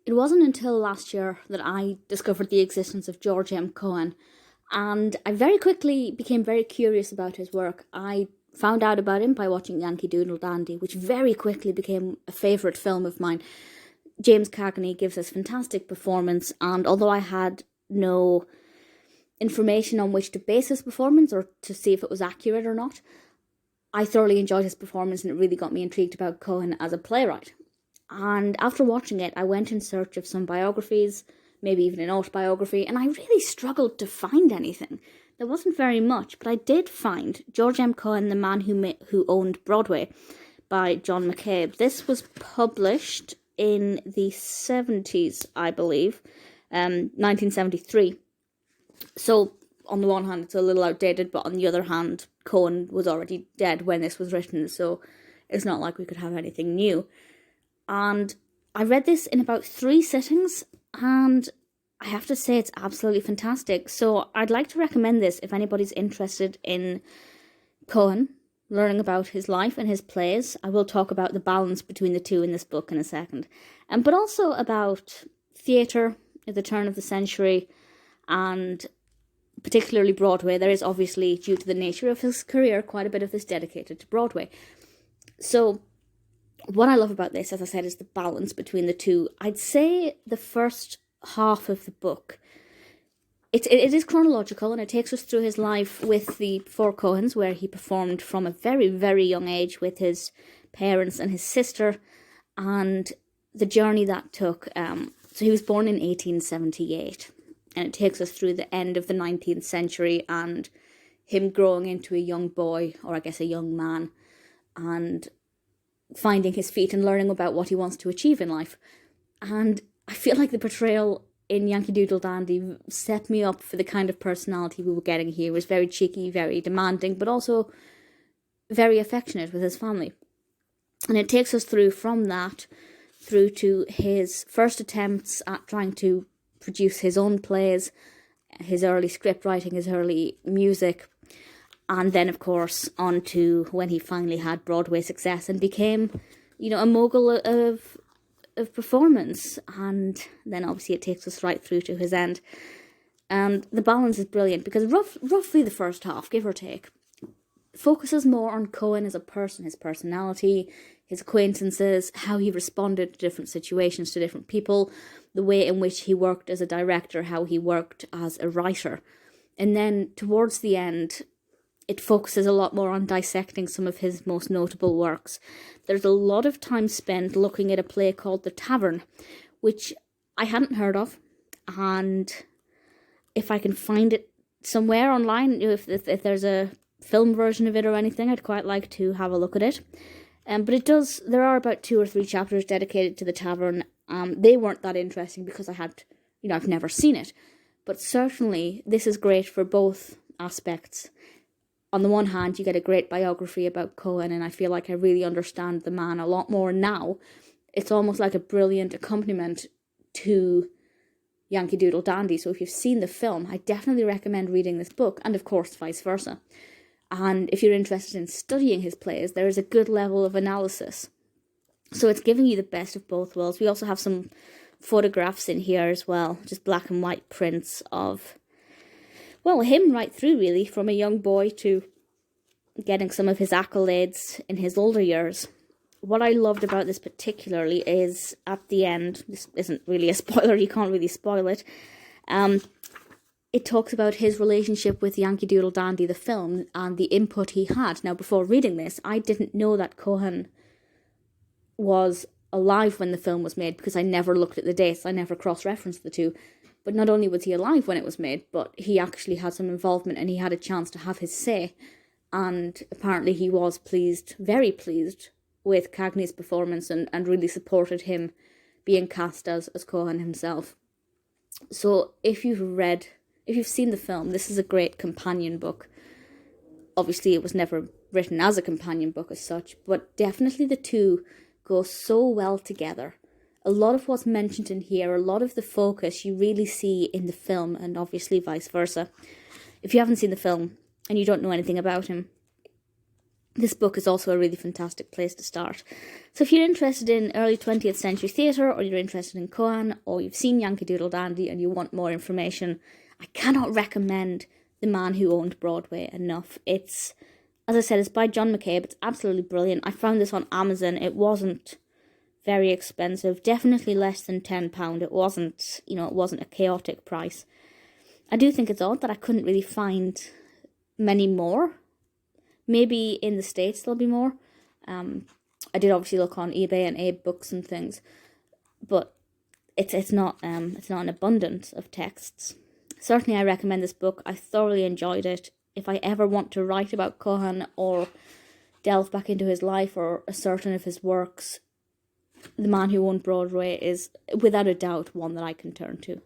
It wasn't until last year that I discovered the existence of George M. Cohan, and I very quickly became very curious about his work. I found out about him by watching Yankee Doodle Dandy, which very quickly became a favourite film of mine. James Cagney gives this fantastic performance, and although I had no information on which to base his performance or to see if it was accurate or not, I thoroughly enjoyed his performance, and it really got me intrigued about Cohan as a playwright. And after watching it, I went in search of some biographies, maybe even an autobiography, and I really struggled to find anything. There wasn't very much, but I did find George M. Cohan, The Man Who Owned Broadway by John McCabe. This was published in the 70s, I believe, 1973. So, on the one hand, it's a little outdated, but on the other hand, Cohan was already dead when this was written, so it's not like we could have anything new. And I read this in about 3 sittings, and I have to say it's absolutely fantastic. So I'd like to recommend this if anybody's interested in Cohan, learning about his life and his plays. I will talk about the balance between the two in this book in a second. But also about theatre at the turn of the century, and particularly Broadway. There is obviously, due to the nature of his career, quite a bit of this dedicated to Broadway. So what I love about this, as I said, is the balance between the two. I'd say the first half of the book, it is chronological, and it takes us through his life with the four Cohens, where he performed from a very, very young age with his parents and his sister, and the journey that took. So he was born in 1878, and it takes us through the end of the 19th century and him growing into a young boy, or I guess a young man, and finding his feet and learning about what he wants to achieve in life. And I feel like the portrayal in Yankee Doodle Dandy set me up for the kind of personality we were getting here. He was very cheeky, very demanding, but also very affectionate with his family. And it takes us through from that through to his first attempts at trying to produce his own plays, his early script writing, his early music, and then, of course, on to when he finally had Broadway success and became, a mogul of performance. And then, obviously, it takes us right through to his end. And the balance is brilliant because roughly the first half, give or take, focuses more on Cohan as a person, his personality, his acquaintances, how he responded to different situations, to different people, the way in which he worked as a director, how he worked as a writer. And then, towards the end, it focuses a lot more on dissecting some of his most notable works. There's a lot of time spent looking at a play called The Tavern, which I hadn't heard of, and if I can find it somewhere online, if there's a film version of it or anything, I'd quite like to have a look at it. But there are about 2 or 3 chapters dedicated to The Tavern. They weren't that interesting because I've never seen it. But certainly, this is great for both aspects. On the one hand, you get a great biography about Cohan, and I feel like I really understand the man a lot more now. It's almost like a brilliant accompaniment to Yankee Doodle Dandy. So if you've seen the film, I definitely recommend reading this book, and of course, vice versa. And if you're interested in studying his plays, there is a good level of analysis. So it's giving you the best of both worlds. We also have some photographs in here as well, just black and white prints of, him right through, really, from a young boy to getting some of his accolades in his older years. What I loved about this particularly is, at the end, this isn't really a spoiler, you can't really spoil it, it talks about his relationship with Yankee Doodle Dandy, the film, and the input he had. Now, before reading this, I didn't know that Cohan was alive when the film was made, because I never looked at the dates, I never cross-referenced the two. But not only was he alive when it was made, but he actually had some involvement and he had a chance to have his say. And apparently he was pleased, very pleased, with Cagney's performance and really supported him being cast as Cohan himself. So if you've seen the film, this is a great companion book. Obviously it was never written as a companion book as such, but definitely the two go so well together. A lot of what's mentioned in here, a lot of the focus you really see in the film, and obviously vice versa. If you haven't seen the film and you don't know anything about him, this book is also a really fantastic place to start. So if you're interested in early 20th century theatre, or you're interested in Cohan, or you've seen Yankee Doodle Dandy and you want more information, I cannot recommend The Man Who Owned Broadway enough. It's, as I said, it's by John McCabe. It's absolutely brilliant. I found this on Amazon. It wasn't very expensive, definitely less than £10. It wasn't, it wasn't a chaotic price. I do think it's odd that I couldn't really find many more. Maybe in the States there'll be more. I did obviously look on eBay and Abe Books and things, but it's not an abundance of texts. Certainly I recommend this book. I thoroughly enjoyed it. If I ever want to write about Cohan or delve back into his life or a certain of his works, The Man Who Owned Broadway is without a doubt one that I can turn to.